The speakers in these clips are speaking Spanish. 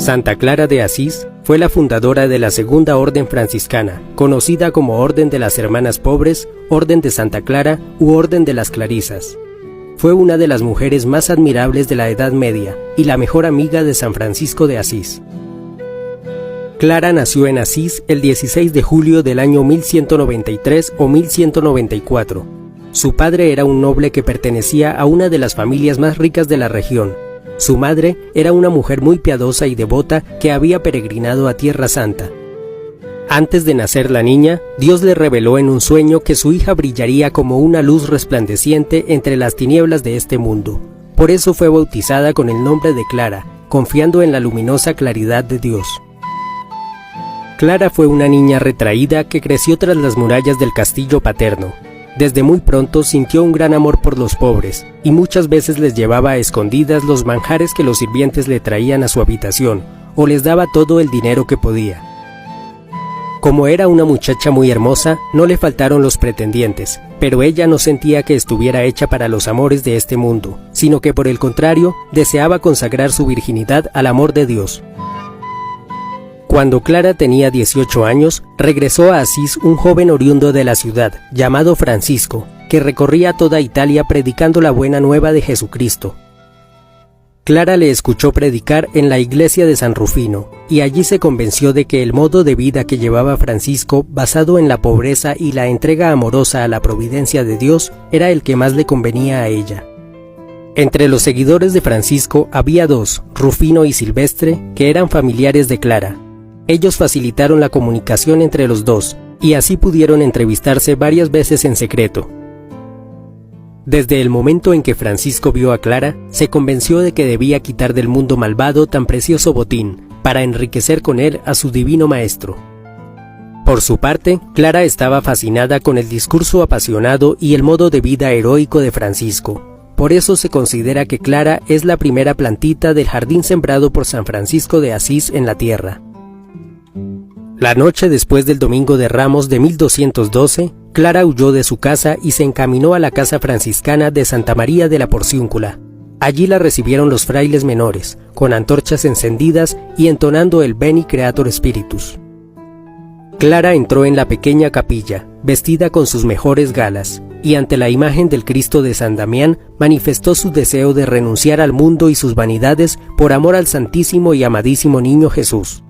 Santa Clara de Asís fue la fundadora de la Segunda Orden Franciscana, conocida como Orden de las Hermanas Pobres, Orden de Santa Clara u Orden de las Clarisas. Fue una de las mujeres más admirables de la Edad Media y la mejor amiga de San Francisco de Asís. Clara nació en Asís el 16 de julio del año 1193 o 1194. Su padre era un noble que pertenecía a una de las familias más ricas de la región. Su madre era una mujer muy piadosa y devota que había peregrinado a Tierra Santa. Antes de nacer la niña, Dios le reveló en un sueño que su hija brillaría como una luz resplandeciente entre las tinieblas de este mundo. Por eso fue bautizada con el nombre de Clara, confiando en la luminosa claridad de Dios. Clara fue una niña retraída que creció tras las murallas del castillo paterno. Desde muy pronto sintió un gran amor por los pobres, y muchas veces les llevaba a escondidas los manjares que los sirvientes le traían a su habitación, o les daba todo el dinero que podía. Como era una muchacha muy hermosa, no le faltaron los pretendientes, pero ella no sentía que estuviera hecha para los amores de este mundo, sino que por el contrario, deseaba consagrar su virginidad al amor de Dios. Cuando Clara tenía 18 años, regresó a Asís un joven oriundo de la ciudad, llamado Francisco, que recorría toda Italia predicando la buena nueva de Jesucristo. Clara le escuchó predicar en la iglesia de San Rufino, y allí se convenció de que el modo de vida que llevaba Francisco, basado en la pobreza y la entrega amorosa a la providencia de Dios, era el que más le convenía a ella. Entre los seguidores de Francisco había dos, Rufino y Silvestre, que eran familiares de Clara. Ellos facilitaron la comunicación entre los dos, y así pudieron entrevistarse varias veces en secreto. Desde el momento en que Francisco vio a Clara, se convenció de que debía quitar del mundo malvado tan precioso botín, para enriquecer con él a su divino maestro. Por su parte, Clara estaba fascinada con el discurso apasionado y el modo de vida heroico de Francisco. Por eso se considera que Clara es la primera plantita del jardín sembrado por San Francisco de Asís en la tierra. La noche después del Domingo de Ramos de 1212, Clara huyó de su casa y se encaminó a la casa franciscana de Santa María de la Porciúncula. Allí la recibieron los frailes menores, con antorchas encendidas y entonando el Veni Creator Spiritus. Clara entró en la pequeña capilla, vestida con sus mejores galas, y ante la imagen del Cristo de San Damián manifestó su deseo de renunciar al mundo y sus vanidades por amor al Santísimo y amadísimo Niño Jesús.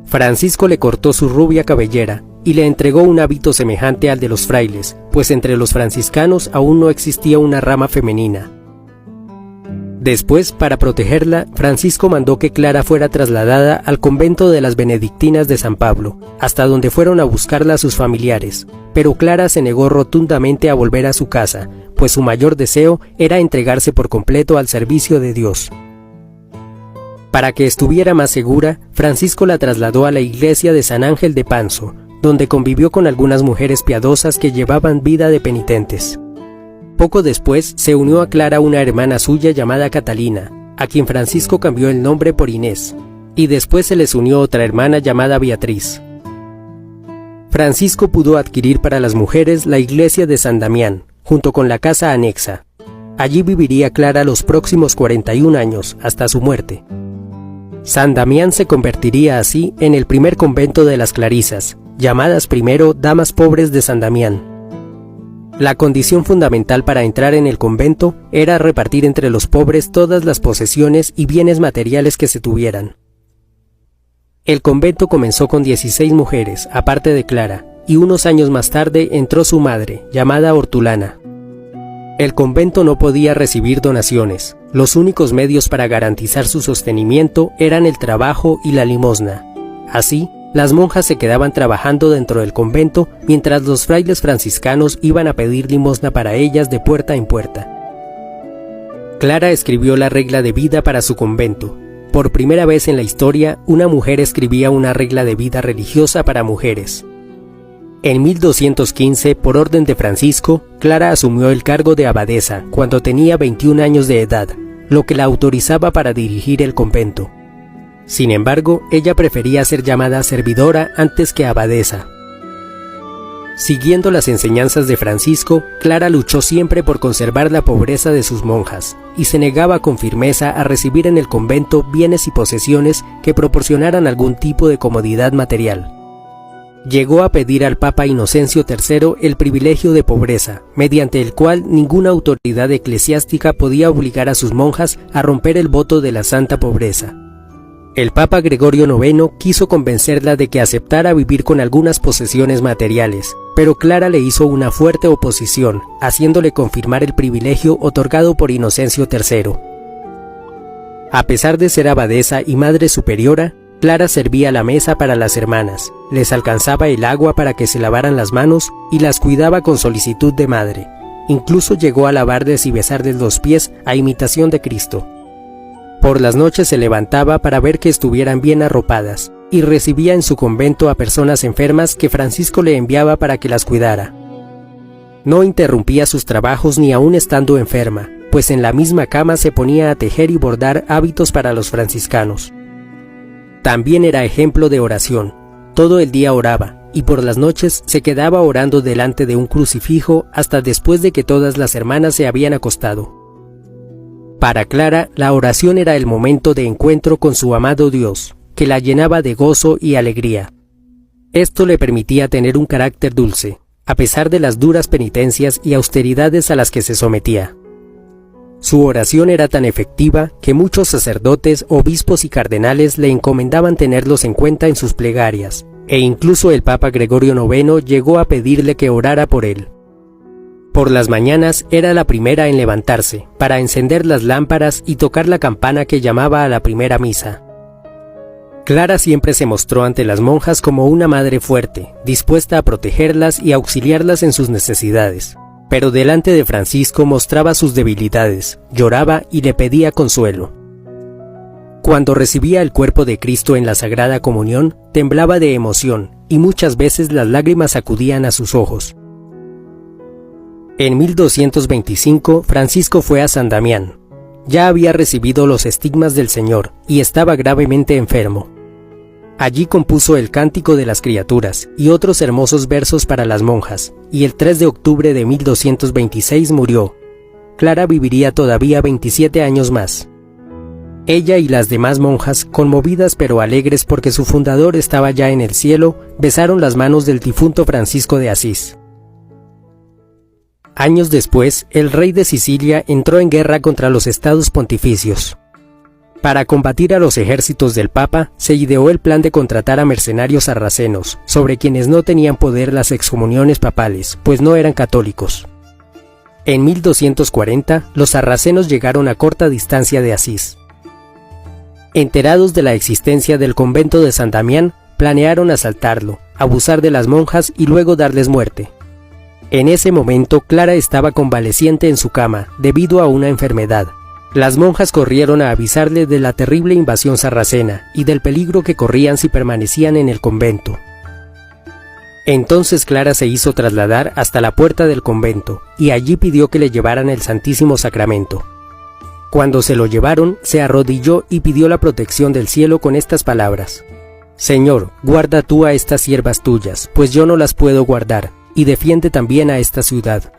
Francisco le cortó su rubia cabellera y le entregó un hábito semejante al de los frailes, pues entre los franciscanos aún no existía una rama femenina. Después, para protegerla, Francisco mandó que Clara fuera trasladada al convento de las Benedictinas de San Pablo, hasta donde fueron a buscarla sus familiares, pero Clara se negó rotundamente a volver a su casa, pues su mayor deseo era entregarse por completo al servicio de Dios. Para que estuviera más segura, Francisco la trasladó a la iglesia de San Ángel de Panzo, donde convivió con algunas mujeres piadosas que llevaban vida de penitentes. Poco después se unió a Clara una hermana suya llamada Catalina, a quien Francisco cambió el nombre por Inés, y después se les unió otra hermana llamada Beatriz. Francisco pudo adquirir para las mujeres la iglesia de San Damián, junto con la casa anexa. Allí viviría Clara los próximos 41 años, hasta su muerte. San Damián se convertiría así en el primer convento de las Clarisas, llamadas primero Damas Pobres de San Damián. La condición fundamental para entrar en el convento era repartir entre los pobres todas las posesiones y bienes materiales que se tuvieran. El convento comenzó con 16 mujeres, aparte de Clara, y unos años más tarde entró su madre, llamada Hortulana. El convento no podía recibir donaciones. Los únicos medios para garantizar su sostenimiento eran el trabajo y la limosna. Así, las monjas se quedaban trabajando dentro del convento mientras los frailes franciscanos iban a pedir limosna para ellas de puerta en puerta. Clara escribió la regla de vida para su convento. Por primera vez en la historia, una mujer escribía una regla de vida religiosa para mujeres. En 1215, por orden de Francisco, Clara asumió el cargo de abadesa cuando tenía 21 años de edad, lo que la autorizaba para dirigir el convento. Sin embargo, ella prefería ser llamada servidora antes que abadesa. Siguiendo las enseñanzas de Francisco, Clara luchó siempre por conservar la pobreza de sus monjas y se negaba con firmeza a recibir en el convento bienes y posesiones que proporcionaran algún tipo de comodidad material. Llegó a pedir al Papa Inocencio III el privilegio de pobreza, mediante el cual ninguna autoridad eclesiástica podía obligar a sus monjas a romper el voto de la santa pobreza. El Papa Gregorio IX quiso convencerla de que aceptara vivir con algunas posesiones materiales, pero Clara le hizo una fuerte oposición, haciéndole confirmar el privilegio otorgado por Inocencio III. A pesar de ser abadesa y madre superiora, Clara servía la mesa para las hermanas, les alcanzaba el agua para que se lavaran las manos y las cuidaba con solicitud de madre. Incluso llegó a lavarles y besarles los pies a imitación de Cristo. Por las noches se levantaba para ver que estuvieran bien arropadas, y recibía en su convento a personas enfermas que Francisco le enviaba para que las cuidara. No interrumpía sus trabajos ni aun estando enferma, pues en la misma cama se ponía a tejer y bordar hábitos para los franciscanos. También era ejemplo de oración. Todo el día oraba, y por las noches se quedaba orando delante de un crucifijo hasta después de que todas las hermanas se habían acostado. Para Clara, la oración era el momento de encuentro con su amado Dios, que la llenaba de gozo y alegría. Esto le permitía tener un carácter dulce, a pesar de las duras penitencias y austeridades a las que se sometía. Su oración era tan efectiva que muchos sacerdotes, obispos y cardenales le encomendaban tenerlos en cuenta en sus plegarias, e incluso el Papa Gregorio IX llegó a pedirle que orara por él. Por las mañanas era la primera en levantarse, para encender las lámparas y tocar la campana que llamaba a la primera misa. Clara siempre se mostró ante las monjas como una madre fuerte, dispuesta a protegerlas y auxiliarlas en sus necesidades. Pero delante de Francisco mostraba sus debilidades, lloraba y le pedía consuelo. Cuando recibía el cuerpo de Cristo en la Sagrada Comunión, temblaba de emoción y muchas veces las lágrimas acudían a sus ojos. En 1225, Francisco fue a San Damián. Ya había recibido los estigmas del Señor y estaba gravemente enfermo. Allí compuso el Cántico de las Criaturas y otros hermosos versos para las monjas, y el 3 de octubre de 1226 murió. Clara viviría todavía 27 años más. Ella y las demás monjas, conmovidas pero alegres porque su fundador estaba ya en el cielo, besaron las manos del difunto Francisco de Asís. Años después, el rey de Sicilia entró en guerra contra los estados pontificios. Para combatir a los ejércitos del Papa, se ideó el plan de contratar a mercenarios sarracenos, sobre quienes no tenían poder las excomuniones papales, pues no eran católicos. En 1240, los sarracenos llegaron a corta distancia de Asís. Enterados de la existencia del convento de San Damián, planearon asaltarlo, abusar de las monjas y luego darles muerte. En ese momento, Clara estaba convaleciente en su cama, debido a una enfermedad. Las monjas corrieron a avisarle de la terrible invasión sarracena y del peligro que corrían si permanecían en el convento. Entonces Clara se hizo trasladar hasta la puerta del convento, y allí pidió que le llevaran el Santísimo Sacramento. Cuando se lo llevaron, se arrodilló y pidió la protección del cielo con estas palabras: «Señor, guarda tú a estas siervas tuyas, pues yo no las puedo guardar, y defiende también a esta ciudad».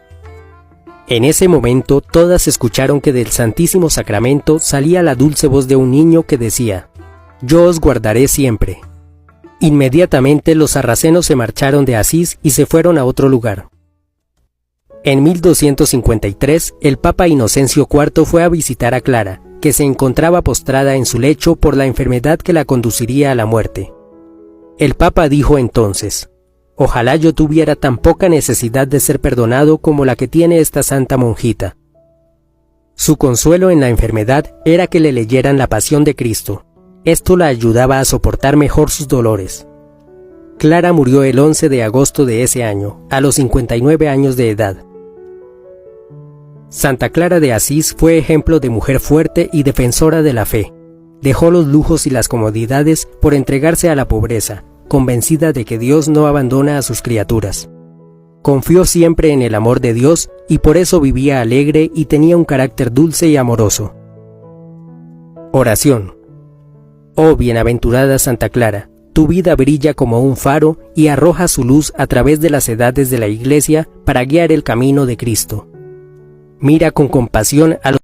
En ese momento todas escucharon que del Santísimo Sacramento salía la dulce voz de un niño que decía: «Yo os guardaré siempre». Inmediatamente los sarracenos se marcharon de Asís y se fueron a otro lugar. En 1253, el Papa Inocencio IV fue a visitar a Clara, que se encontraba postrada en su lecho por la enfermedad que la conduciría a la muerte. El Papa dijo entonces: «Ojalá yo tuviera tan poca necesidad de ser perdonado como la que tiene esta santa monjita». Su consuelo en la enfermedad era que le leyeran la Pasión de Cristo. Esto la ayudaba a soportar mejor sus dolores. Clara murió el 11 de agosto de ese año, a los 59 años de edad. Santa Clara de Asís fue ejemplo de mujer fuerte y defensora de la fe. Dejó los lujos y las comodidades por entregarse a la pobreza, convencida de que Dios no abandona a sus criaturas. Confió siempre en el amor de Dios y por eso vivía alegre y tenía un carácter dulce y amoroso. Oración. Oh bienaventurada Santa Clara, Tu vida brilla como un faro y arroja su luz a través de las edades de la Iglesia para guiar el camino de Cristo. Mira con compasión a los